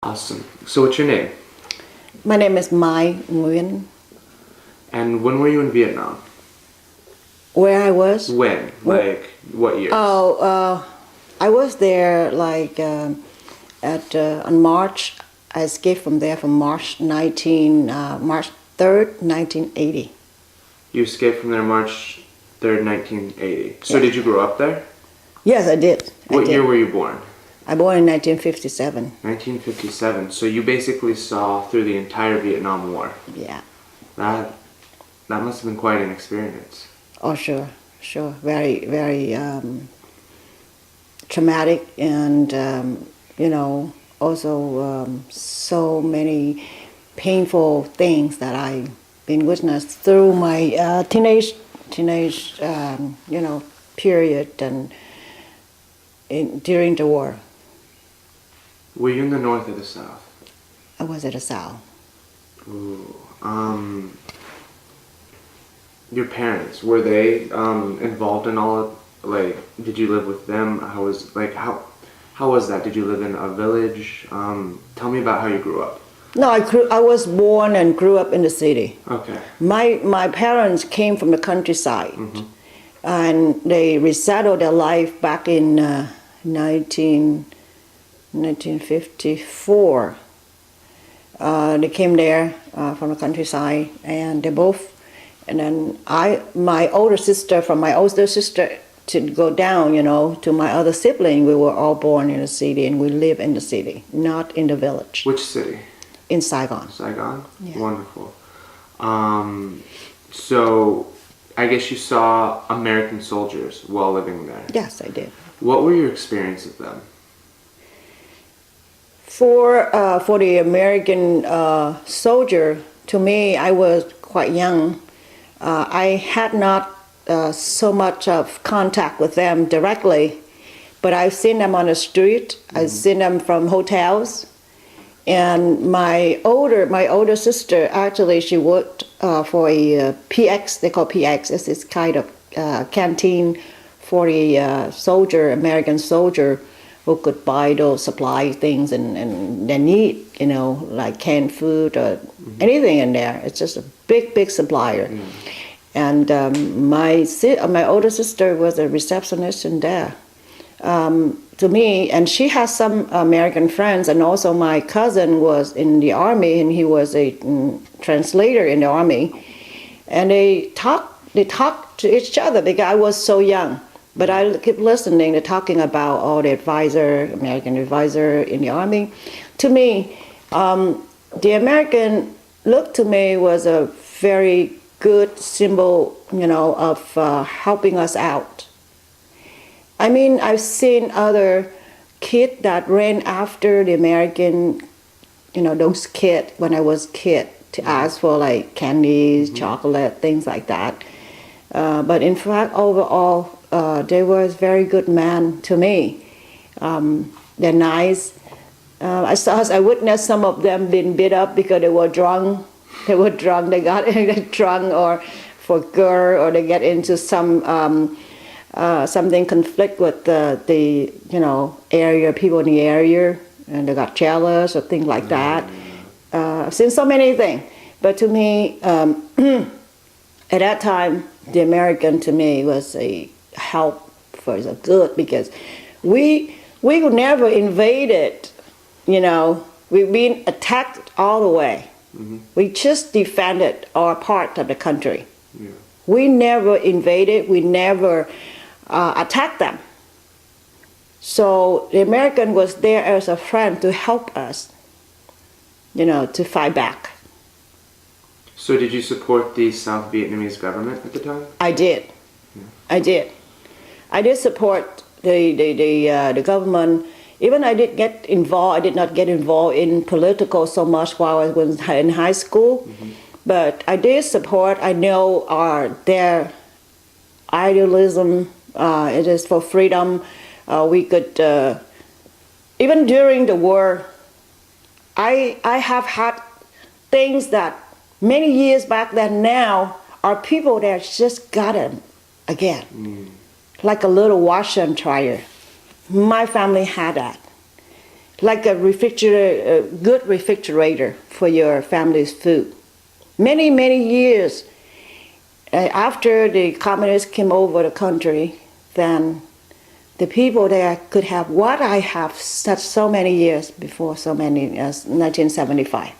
Awesome. So what's your name? My name is MaiNguyen. And when were you in Vietnam? Where I was? When? Like, what years? I was there like on March. I escaped from there from March 3rd, 1980. You escaped from there March 3rd, 1980. So Yeah. did you grow up there? Yes, I did. What year were you born? I born in 1957. 1957. So you basically saw through the entire Vietnam War. Yeah. That must have been quite an experience. Oh, sure. Very, very traumatic, and also so many painful things that I've been witnessed through my teenage period and during the war. Were you in the North or the South? I was at the South. Ooh. Your parents, were they involved in all of, like, did you live with them? How was that? Did you live in a village? Tell me about how you grew up. No, I was born and grew up in the city. Okay. My parents came from the countryside, and they resettled their life back in 1954. They came there from the countryside, and then my older sister to go down, to my other sibling, we were all born in the city, and we live in the city, not in the village. Which city? In Saigon. Saigon? Yeah. Wonderful. So I guess you saw American soldiers while living there. Yes, I did. What were your experience of them? For the American soldier, to me, I was quite young. I had not so much of contact with them directly, but I've seen them on the street. I've seen them from hotels. And my older sister, actually, she worked for a PX, they call PX, it's this kind of canteen for the American soldier who could buy those supply things and they need, like canned food or anything in there. It's just a big supplier. And my older sister was a receptionist in there. To me, and she has some American friends, and also my cousin was in the army, and he was a translator in the army, and they talked to each other because I was so young. But I keep listening. They're talking about all the American advisor in the army. To me, the American look to me was a very good symbol, of helping us out. I mean, I've seen other kids that ran after the American, those kids when I was a kid to ask for like candies, chocolate, things like that. But in fact, overall, they were a very good man to me. They're nice. I witnessed some of them being beat up because they were drunk. They got drunk or for girl, or they get into some something conflict with the area, people in the area, and they got jealous or things like that. I've seen so many things, but to me, at that time, the American to me was a help for the good, because we could never invaded, we've been attacked all the way. We just defended our part of the country. Yeah. We never invaded, we never attacked them. So the American was there as a friend to help us, to fight back. So did you support the South Vietnamese government at the time? I did. Yeah. I did support the government. Even I did get involved. I did not get involved in political so much while I was in high school, but I did support. I know their idealism. It is for freedom. We could even during the war. I have had things that many years back then now are people that just got it again, like a little washer and dryer. My family had that. like a refrigerator, a good refrigerator for your family's food. Many, many years after the communists came over the country, then the people there could have what I have such so many years before, so many as 1975.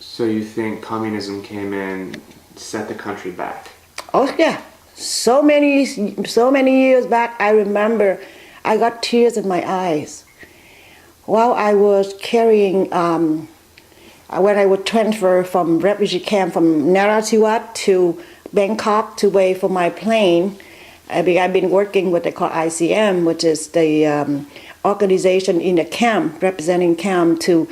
So you think communism came in, set the country back? Oh yeah, so many years back. I remember, I got tears in my eyes while I was carrying. When I would transfer from refugee camp from Narathiwat to Bangkok to wait for my plane. I've been working with the called ICM, which is the organization in the camp, representing camp to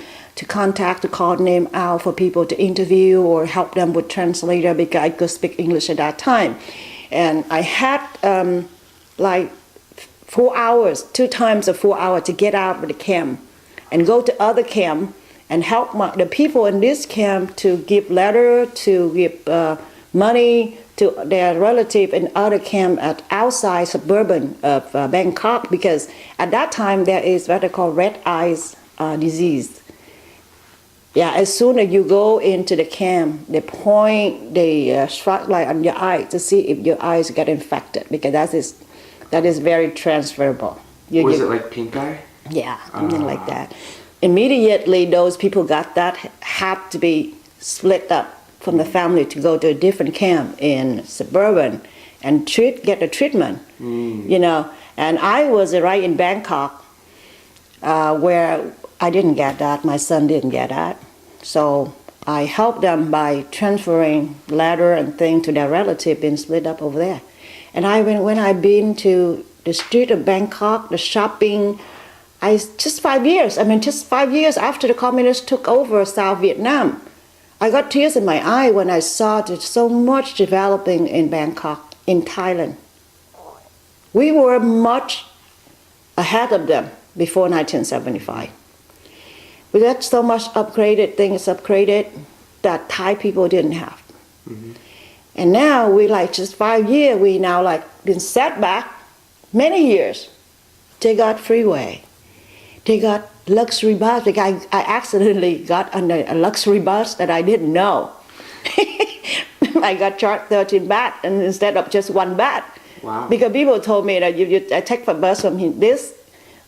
contact, to call name out for people to interview or help them with translator because I could speak English at that time. And I had like 4 hours, 2 times of 4 hours to get out of the camp and go to other camp and help the people in this camp to give letter, to give money to their relative in other camp at outside suburban of Bangkok, because at that time there is what they call red eyes disease. Yeah, as soon as you go into the camp, they point the spotlight on your eye to see if your eyes get infected, because that is very transferable. Was it like pink eye? Yeah, something like that. Immediately, those people got that, had to be split up from the family to go to a different camp in suburban and get the treatment, you know. And I was right in Bangkok where I didn't get that, my son didn't get that. So I helped them by transferring letter and thing to their relative being split up over there. And when I've been to the street of Bangkok, the shopping, just 5 years after the communists took over South Vietnam, I got tears in my eye when I saw there's so much developing in Bangkok, in Thailand. We were much ahead of them before 1975. We had so much things upgraded that Thai people didn't have. Mm-hmm. And now we just 5 years, we now been set back many years. They got freeway. They got luxury bus. Like I accidentally got on a luxury bus that I didn't know. I got charged 13 baht and instead of just 1 baht. Wow. Because people told me that I take a bus from this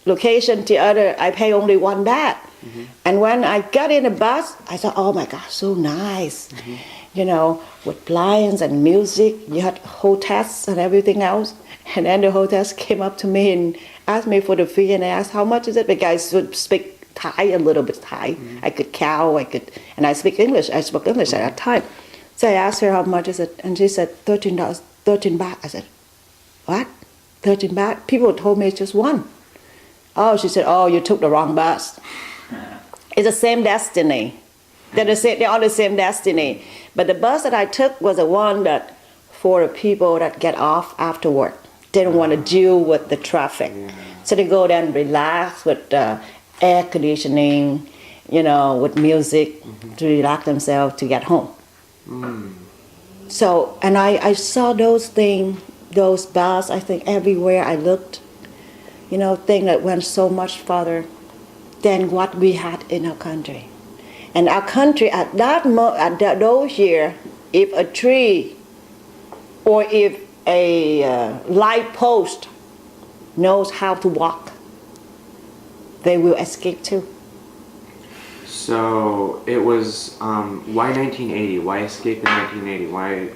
location to the other, I pay only 1 baht. Mm-hmm. And when I got in the bus, I thought, oh my God, so nice. Mm-hmm. You know, with blinds and music, you had hostess and everything else. And then the hostess came up to me and asked me for the fee, and I asked how much is it, because I would speak Thai, a little bit Thai. Mm-hmm. I could and I speak English. I spoke English at that time. So I asked her how much is it, and she said $13, 13 baht. I said, what? 13 baht? People told me it's just 1. Oh, she said, oh, you took the wrong bus. It's the same destiny. They're on the same destiny. But the bus that I took was the one that for the people that get off after work. They don't want to deal with the traffic. Yeah. So they go there and relax with air conditioning, you know, with music, mm-hmm. to relax themselves to get home. Mm. So, and I saw those things, those bars, I think everywhere I looked, you know, things that went so much farther than what we had in our country. And our country at those years, if a tree or if a light post knows how to walk, they will escape too. So it was, why 1980? Why escape in 1980? Why,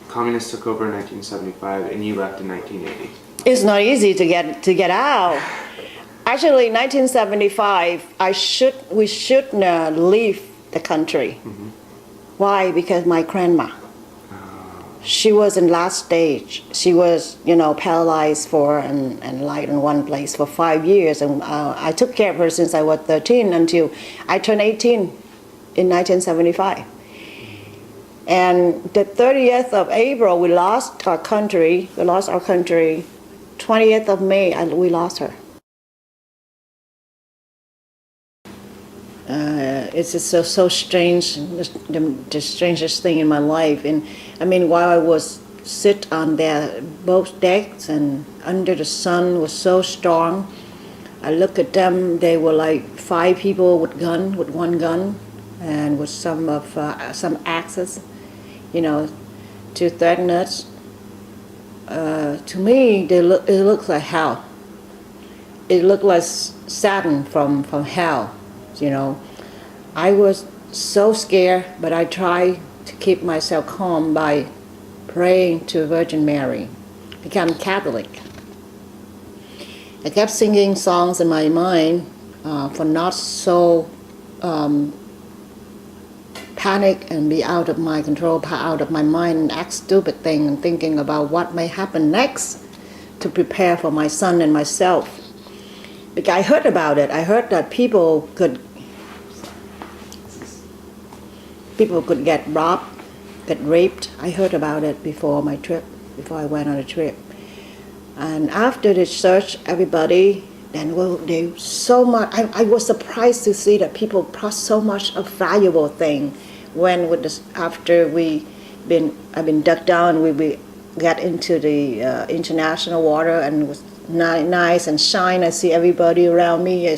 communists took over in 1975 and you left in 1980? It's not easy to get out. Actually, 1975, we should leave the country. Mm-hmm. Why? Because my grandma, she was in last stage. She was, you know, paralyzed and lied in one place for 5 years. And I took care of her since I was 13 until I turned 18 in 1975. And the 30th of April, we lost our country. 20th of May, we lost her. It's just so strange, the strangest thing in my life. And I mean, while I was sit on both decks and under the sun was so strong, I look at them, they were like 5 people with one gun, and with some axes, you know, to threaten us. To me, it looks like hell. It looked like Satan from hell, you know. I was so scared, but I tried to keep myself calm by praying to Virgin Mary, become Catholic. I kept singing songs in my mind for not so panic and be out of my control, out of my mind, and act stupid thing and thinking about what may happen next to prepare for my son and myself. Because I heard about it. I heard that people could get robbed, get raped. I heard about it before my trip, before I went on a trip. And after they searched everybody, then they so much. I was surprised to see that people brought so much of valuable thing. When after I've been dug down, we got into the international water, and it was nice and shine. I see everybody around me.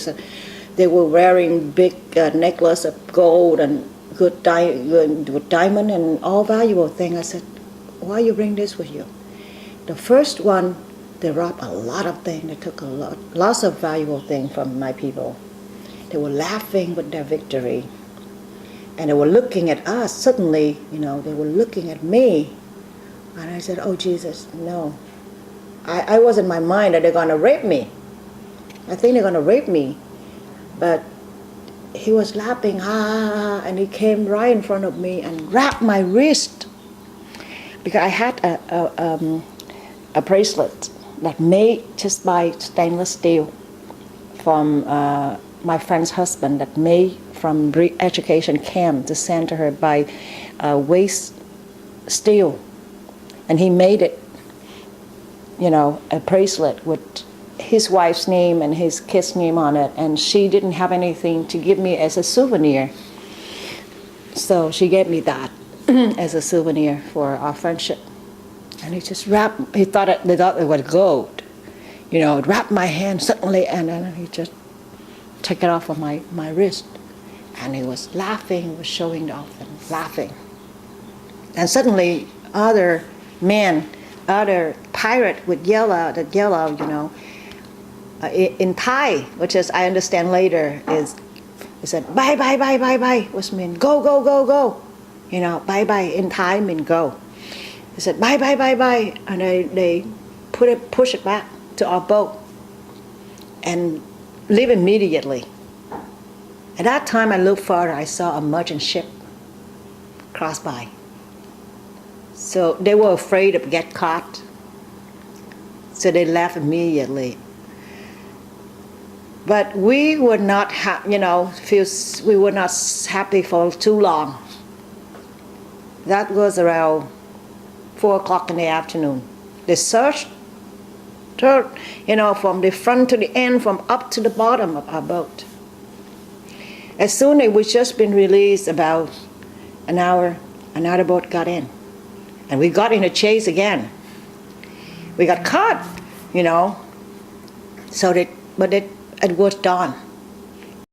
They were wearing big necklace of gold and good with diamond and all valuable thing. I said, why you bring this with you? The first one, they robbed a lot of things. They took lots of valuable things from my people. They were laughing with their victory. And they were looking at us. Suddenly, you know, they were looking at me. And I said, oh, Jesus, no. I was in my mind that they're going to rape me. I think they're going to rape me. But he was laughing, and he came right in front of me and grabbed my wrist. Because I had a bracelet that made just by stainless steel from my friend's husband, that made from education camp to send to her by waste steel. And he made it, you know, a bracelet with his wife's name and his kid's name on it, and she didn't have anything to give me as a souvenir. So she gave me that as a souvenir for our friendship. And he just wrapped, they thought it was gold. You know, it wrapped my hand suddenly, and then he just took it off of my wrist. And he was laughing, he was showing it off and laughing. And suddenly, other pirate with yellow, you know, in Thai, which is, I understand later, he said, bye, bye, bye, bye, bye, which means go, go, go, go. You know, bye, bye in Thai means go. He said, bye, bye, bye, bye, and they push it back to our boat and leave immediately. At that time, I looked further, I saw a merchant ship cross by. So they were afraid of get caught, so they left immediately. But we were not, we were not happy for too long. That was around 4 o'clock in the afternoon. They searched, you know, from the front to the end, from up to the bottom of our boat. As soon as we just been released, about an hour, another boat got in. And we got in a chase again. We got caught, you know. But it was dawn.